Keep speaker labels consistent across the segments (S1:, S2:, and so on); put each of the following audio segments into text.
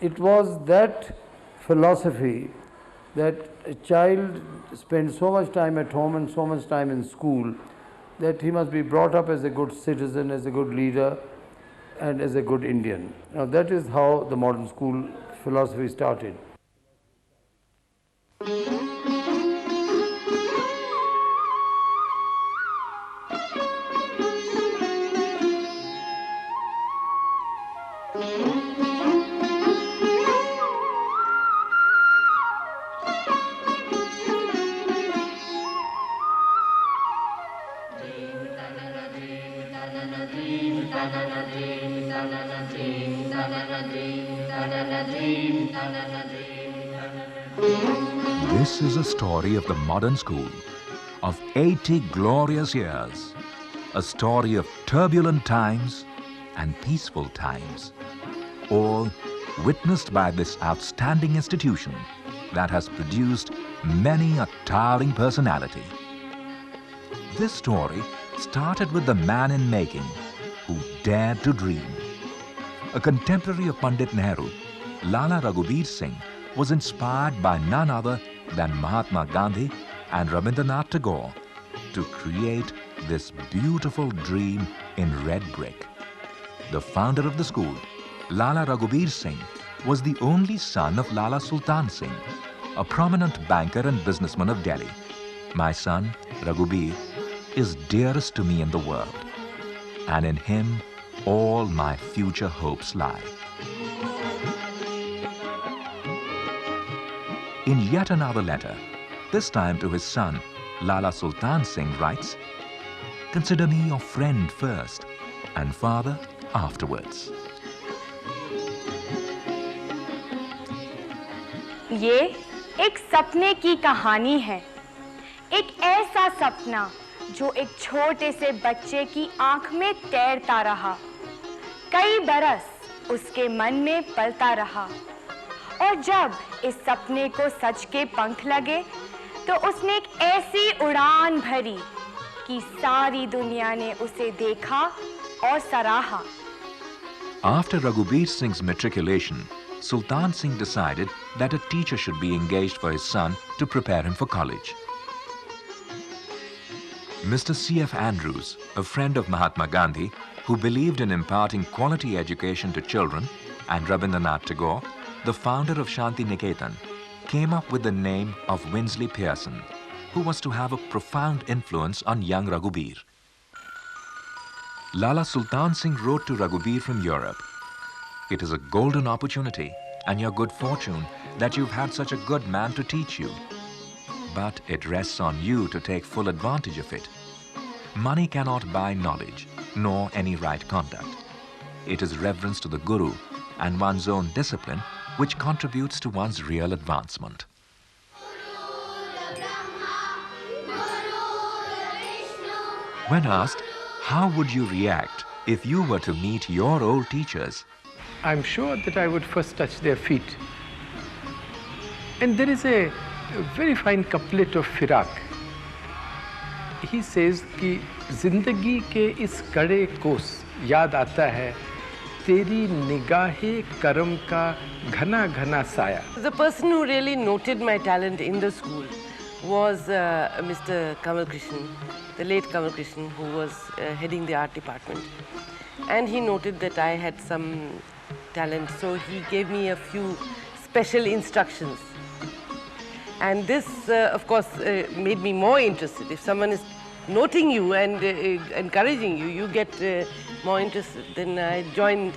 S1: it was that philosophy that a child spends so much time at home and so much time in school that he must be brought up as a good citizen, as a good leader, and as a good Indian. Now that is how the modern school philosophy started.
S2: This is a story of the modern school, of 80 glorious years, a story of turbulent times and peaceful times, all witnessed by this outstanding institution that has produced many a towering personality. This story started with the man in making who dared to dream. A contemporary of Pandit Nehru, Lala Raghubir Singh was inspired by none other than Mahatma Gandhi and Rabindranath Tagore to create this beautiful dream in red brick. The founder of the school, Lala Raghubir Singh, was the only son of Lala Sultan Singh, a prominent banker and businessman of Delhi. My son, Raghubir, is dearest to me in the world, and in him all my future hopes lie. In yet another letter, this time to his son, Lala Sultan Singh writes, "Consider me your friend first and father afterwards."
S3: ये एक सपने की कहानी है, एक ऐसा सपना जो एक छोटे से बच्चे की आंख में तैरता रहा, कई बरस उसके मन में पलता रहा, और जब इस सपने को सच के पंख लगे तो उसने एक ऐसी उड़ान भरी कि सारी दुनिया ने उसे देखा और सराहा.
S2: After Raghubir Singh's matriculation, Sultan Singh decided that a teacher should be engaged for his son to prepare him for college. Mr. C.F. Andrews, a friend of Mahatma Gandhi, who believed in imparting quality education to children, and Rabindranath Tagore, the founder of Shanti Niketan, came up with the name of Winsley Pearson, who was to have a profound influence on young Raghubir. Lala Sultan Singh wrote to Raghubir from Europe, "It is a golden opportunity and your good fortune that you've had such a good man to teach you. But it rests on you to take full advantage of it. Money cannot buy knowledge, nor any right conduct. It is reverence to the Guru and one's own discipline which contributes to one's real advancement." When asked, how would you react if you were to meet your old teachers?
S4: I'm sure that I would first touch their feet. And there is a very fine couplet of Firak. He says कि जिंदगी के इस कड़े कोस याद आता है तेरी निगाहे करम का घना घना साया.
S5: The person who really noted my talent in the school was Mr. Kamal Krishnan, the late Kamal Krishnan, who was heading the art department. And he noted that I had some talent, so he gave me a few special instructions. And this, of course, made me more interested. If someone is noting you and encouraging you, you get more interested. Then I joined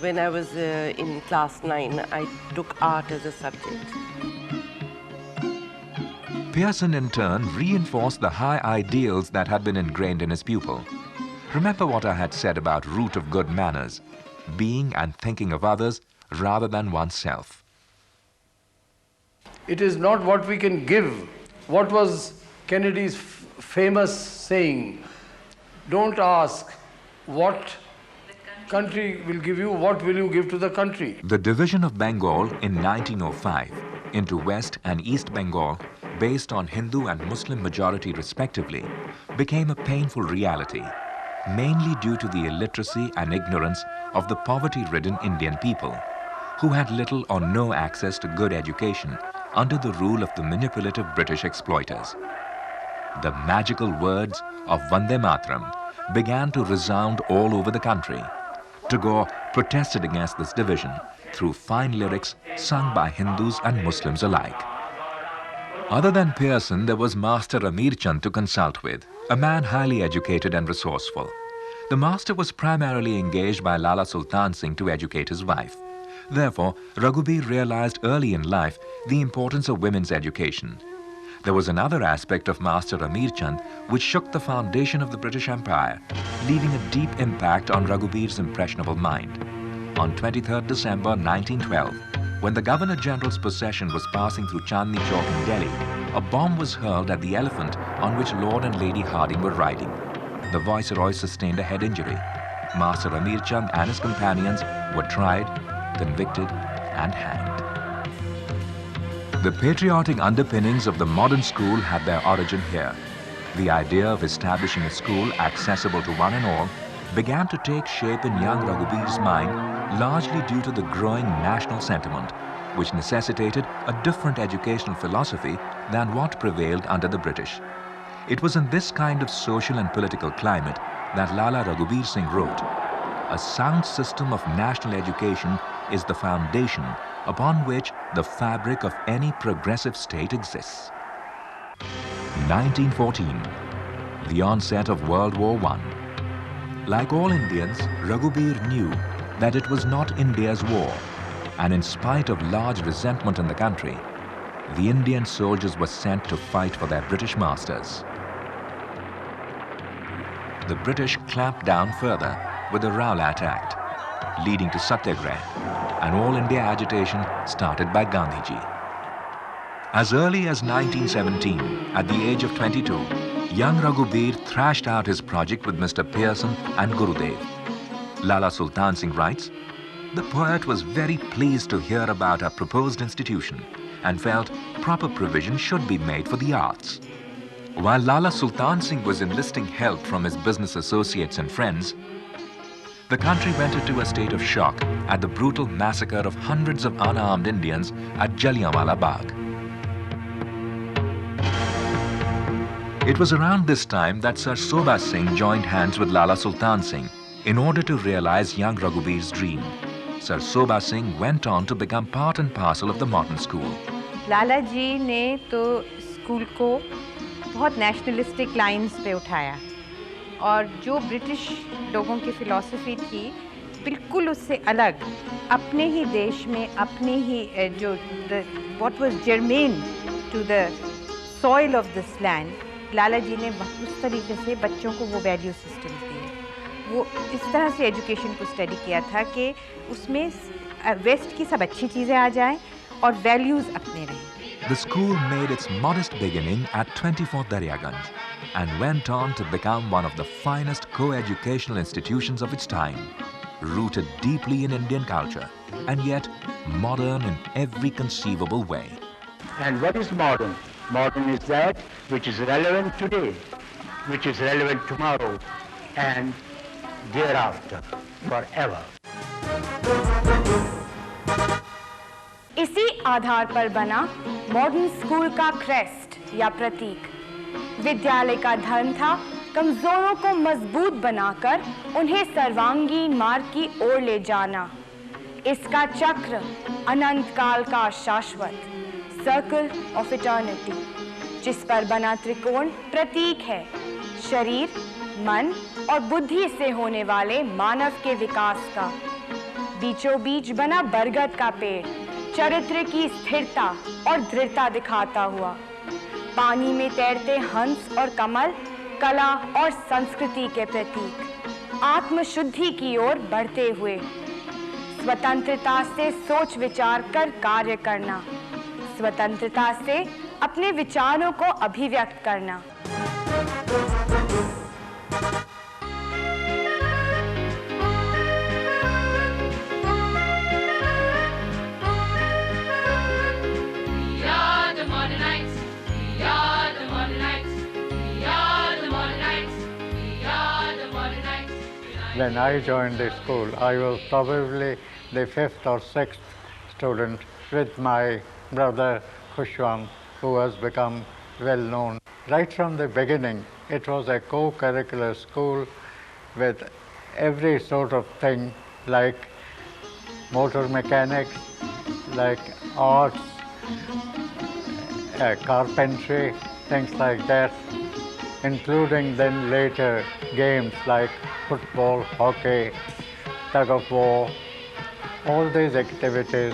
S5: when I was in class 9. I took art as a subject.
S2: Pearson, in turn, reinforced the high ideals that had been ingrained in his pupil. Remember what I had said about root of good manners, being and thinking of others rather than oneself.
S1: It is not what we can give. What was Kennedy's famous saying? Don't ask what country will give you, what will you give to the country?
S2: The division of Bengal in 1905 into West and East Bengal, based on Hindu and Muslim majority respectively, became a painful reality, mainly due to the illiteracy and ignorance of the poverty-ridden Indian people. who had little or no access to good education under the rule of the manipulative British exploiters. The magical words of Vande Mataram began to resound all over the country. Tagore protested against this division through fine lyrics sung by Hindus and Muslims alike. Other than Pearson, there was Master Amir Chand to consult with, a man highly educated and resourceful. The master was primarily engaged by Lala Sultan Singh to educate his wife. Therefore, Raghubir realized early in life the importance of women's education. There was another aspect of Master Amir Chand which shook the foundation of the British Empire, leaving a deep impact on Raghubir's impressionable mind. On 23rd December 1912, when the Governor-General's procession was passing through Chandni Chowk in Delhi, a bomb was hurled at the elephant on which Lord and Lady Hardinge were riding. The Viceroy sustained a head injury. Master Amir Chand and his companions were tried, convicted and hanged. The patriotic underpinnings of the modern school had their origin here. The idea of establishing a school accessible to one and all began to take shape in young Raghubir's mind, largely due to the growing national sentiment, which necessitated a different educational philosophy than what prevailed under the British. It was in this kind of social and political climate that Lala Raghubir Singh wrote, "A sound system of national education is the foundation upon which the fabric of any progressive state exists." 1914, the onset of World War I. Like all Indians, Raghubir knew that it was not India's war, and in spite of large resentment in the country, the Indian soldiers were sent to fight for their British masters. The British clamped down further with the Rowlatt Act, leading to Satyagraha, an all-India agitation started by Gandhiji. As early as 1917, at the age of 22, young Raghubir thrashed out his project with Mr. Pearson and Gurudev. Lala Sultan Singh writes, "The poet was very pleased to hear about our proposed institution and felt proper provision should be made for the arts." While Lala Sultan Singh was enlisting help from his business associates and friends, the country went into a state of shock at the brutal massacre of hundreds of unarmed Indians at Jallianwala Bagh. It was around this time that Sir Sobha Singh joined hands with Lala Sultan Singh in order to realize young Raghubir's dream. Sir Sobha Singh went on to become part and parcel of the modern school.
S6: लाला जी ने तो school को बहुत nationalistic lines पे उठाया और जो British लोगों की फ़िलॉसफी थी बिल्कुल उससे अलग, अपने ही देश में अपने ही जो what was germane to the soil of this land, Lala ji ने उस तरीके से बच्चों को वो वैल्यू सिस्टम्स दिए। वो इस तरह से एजुकेशन को स्टडी किया था कि उसमें वेस्ट की सब अच्छी चीज़ें आ जाएं और वैल्यूज़ अपने रहें।
S2: The school made its modest beginning at 24 Daryaganj and went on to become one of the finest co-educational institutions of its time, rooted deeply in Indian culture and yet modern in every conceivable way.
S7: And what is modern? Modern is that which is relevant today, which is relevant tomorrow and thereafter, forever.
S3: इसी आधार पर बना modern school का crest या प्रतीक। विद्यालय का धर्म था कमजोरों को मजबूत बनाकर उन्हें सर्वांगीण मार्ग की ओर ले जाना। इसका चक्र अनंत काल का शाश्वत सर्कल ऑफ इटर्निटी, जिस पर बना त्रिकोण प्रतीक है शरीर, मन और बुद्धि से होने वाले मानव के विकास का। बीचों बीच बना बरगद का पेड़ चरित्र की स्थिरता और दृढ़ता दिखाता हुआ। पानी में तैरते हंस और कमल कला और संस्कृति के प्रतीक। आत्मशुद्धि की ओर बढ़ते हुए स्वतंत्रता से सोच विचार कर कार्य करना, स्वतंत्रता से अपने विचारों को अभिव्यक्त करना।
S8: When I joined the school, I was probably the 5th or 6th student with my brother Khushwant, who has become well known. Right from the beginning, it was a co-curricular school with every sort of thing like motor mechanics, like arts, carpentry, things like that, including then later games like football, hockey, tug of war. All these activities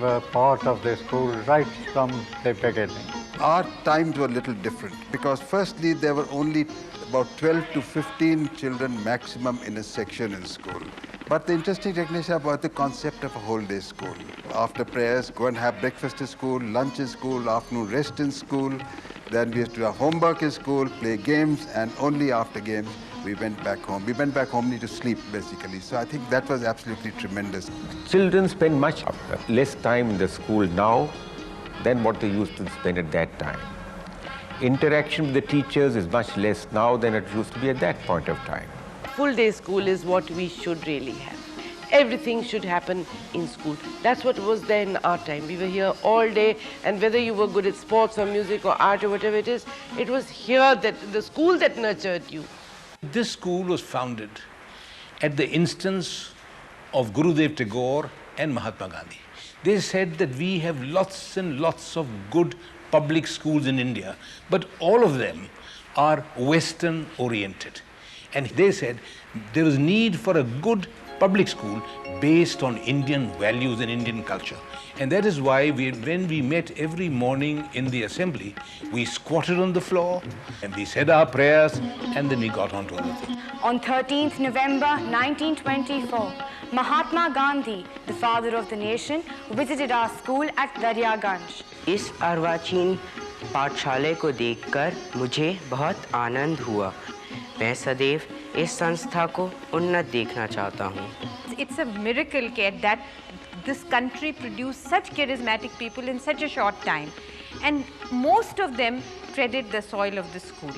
S8: were part of the school right from the beginning.
S9: Our times were a little different because firstly there were only about 12 to 15 children maximum in a section in school. But the interesting thing is about the concept of a whole day school. After prayers, go and have breakfast in school, lunch in school, afternoon rest in school. Then we used to have homework in school, play games, and only after games we went back home. We went back home only to sleep, basically. So I think that was absolutely tremendous.
S10: Children spend much less time in the school now than what they used to spend at that time. Interaction with the teachers is much less now than it used to be at that point of time.
S5: Full day school is what we should really have. Everything should happen in school. That's what was there in our time. We were here all day, and whether you were good at sports or music or art or whatever it was here, that the school that nurtured you.
S11: This school was founded at the instance of Gurudev Tagore and Mahatma Gandhi. They said that we have lots and lots of good public schools in India, but all of them are Western oriented. And they said there was need for a good public school based on Indian values and Indian culture. And that is why when we met every morning in the assembly, we squatted on the floor and we said our prayers and then we got on to other things.
S3: On 13th November 1924, Mahatma Gandhi, the father of the nation, visited our school at Daryaganj.
S12: इस अर्वाचीन पाठशाले को देखकर मुझे बहुत आनंद हुआ। मैं सदैव इस संस्था को उन्नत देखना चाहता हूँ।
S6: It's a miracle that this country produced such charismatic people in such a short time, and most of them treaded the soil of the school.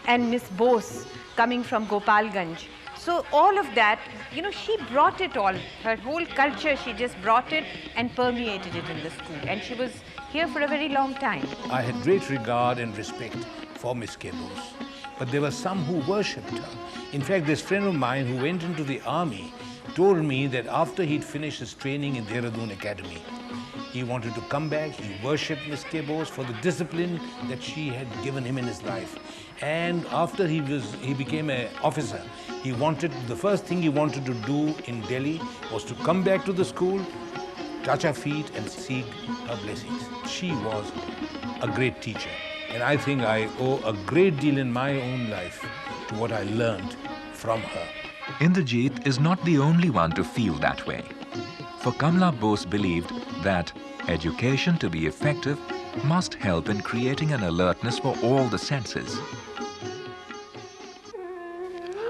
S6: And Miss Bose, coming from Gopalganj, so all of that, she brought it all. Her whole culture, she just brought it and permeated it in the school. And she was here for a very long time.
S11: I had great regard and respect for Miss K. Bose, but there were some who worshipped her. In fact, this friend of mine who went into the army told me that after he'd finished his training in Dehradun Academy, he wanted to come back. He worshipped Miss K. Bose for the discipline that she had given him in his life. And after he became an officer, the first thing he wanted to do in Delhi was to come back to the school, touch her feet and seek her blessings. She was a great teacher. And I think I owe a great deal in my own life to what I learned from her.
S2: Indrajit is not the only one to feel that way. For Kamla Bose believed that education to be effective must help in creating an alertness for all the senses.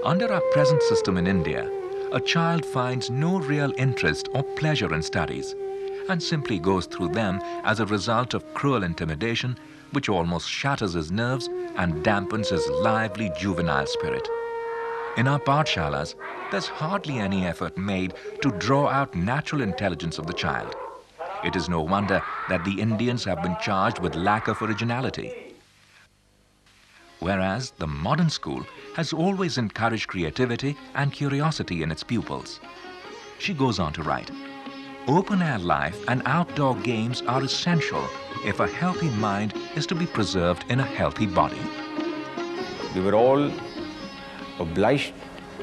S2: Under our present system in India, a child finds no real interest or pleasure in studies and simply goes through them as a result of cruel intimidation which almost shatters his nerves and dampens his lively juvenile spirit. In our pathshalas, there's hardly any effort made to draw out natural intelligence of the child. It is no wonder that the Indians have been charged with lack of originality. Whereas the modern school has always encouraged creativity and curiosity in its pupils. She goes on to write, open-air life and outdoor games are essential if a healthy mind is to be preserved in a healthy body.
S10: We were all obliged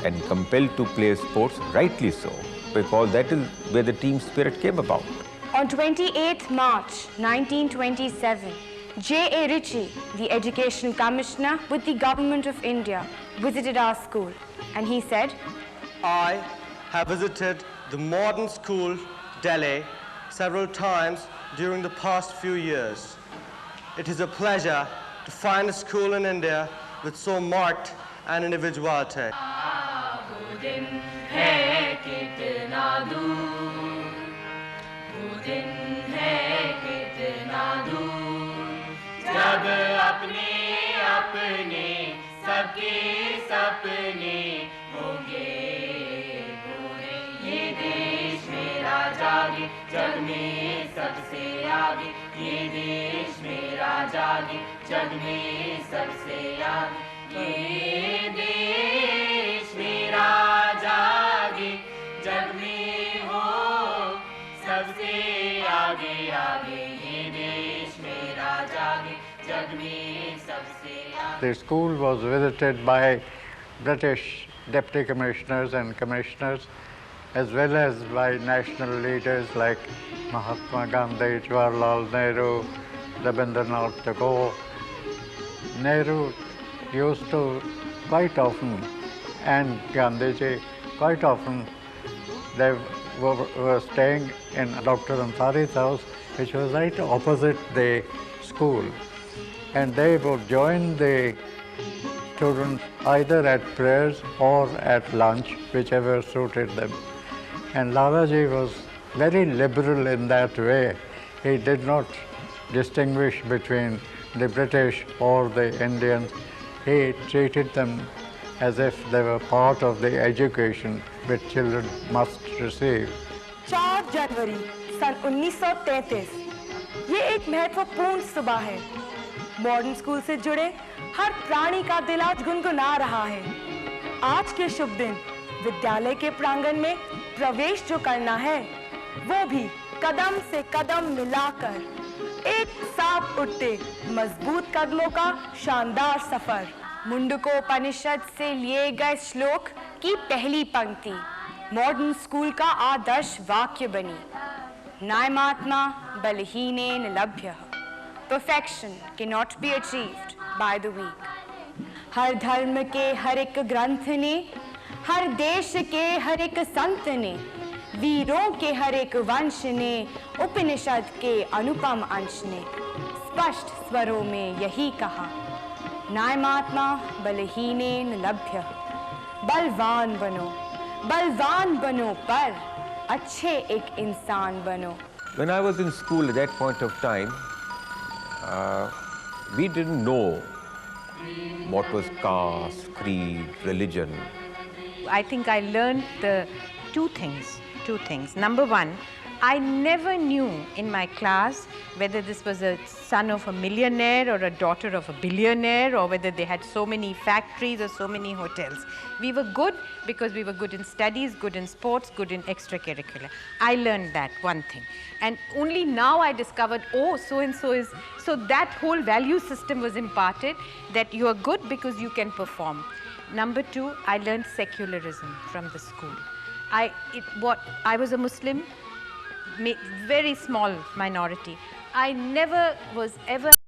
S10: and compelled to play sports, rightly so, because that is where the team spirit came about.
S3: On 28th March 1927, J.A. Ritchie, the Education Commissioner with the Government of India, visited our school, and he said,
S13: I have visited the modern school, Delhi, several times during the past few years. It is a pleasure to find a school in India with so marked an individuality.
S14: जब अपने अपने सबके सपने होंगे पूरे ये देश मेरा जाग जागे, जग में सबसे आगे, ये देश मेरा जागे, जग में सबसे आगे, ये देश मेरा जागे, जग में हो सबसे आगे आगे, ये देश मेरा जागे, जग में सबसे आगे.
S8: The school was visited by British deputy commissioners and commissioners, as well as by national leaders like Mahatma Gandhi, Jawaharlal Nehru, Rabindranath Tagore. Nehru used to quite often, and Gandhiji quite often, they were staying in Dr. Ansari's house, which was right opposite the school. And they would join the students either at prayers or at lunch, whichever suited them. And Lalaji was very liberal in that way. He did not distinguish between the British or the Indians. He treated them as if they were part of the education which children must receive.
S3: 4 जनवरी सन 1933 ये एक महत्वपूर्ण सुबह है. Modern school से जुड़े हर प्राणी का दिल आज गुनगुना रहा है. आज के शुभ दिन विद्यालय के प्रांगण में प्रवेश जो करना है, वो भी कदम से कदम मिलाकर, एक साथ उठते मजबूत कदमों का शानदार सफर. मुंडकोपनिषद से लिए गए श्लोक की पहली पंक्ति मॉडर्न स्कूल का आदर्श वाक्य बनी. नायमात्मा बलहीनेन लभ्यः. Perfection cannot be achieved by the weak. हर धर्म के हर एक ग्रंथ ने, हर देश के हर एक संत ने, वीरों के हर एक वंश ने, उपनिषद के अनुपम अंश ने स्पष्ट स्वरों में यही कहा, नायमात्मा बलहीनेन लभ्यः. बलवान बनो पर अच्छे एक इंसान बनो.
S10: When I was in school at that point of time, we didn't know what was caste, creed, religion.
S6: I think I learned the two things. Number one, I never knew in my class whether this was a son of a millionaire or a daughter of a billionaire, or whether they had so many factories or so many hotels. We were good because we were good in studies, good in sports, good in extracurricular. I learned that one thing. And only now I discovered, oh, so-and-so is, so that whole value system was imparted, that you are good because you can perform. Number two, I learned secularism from the school. I was a Muslim, very small minority. I never was ever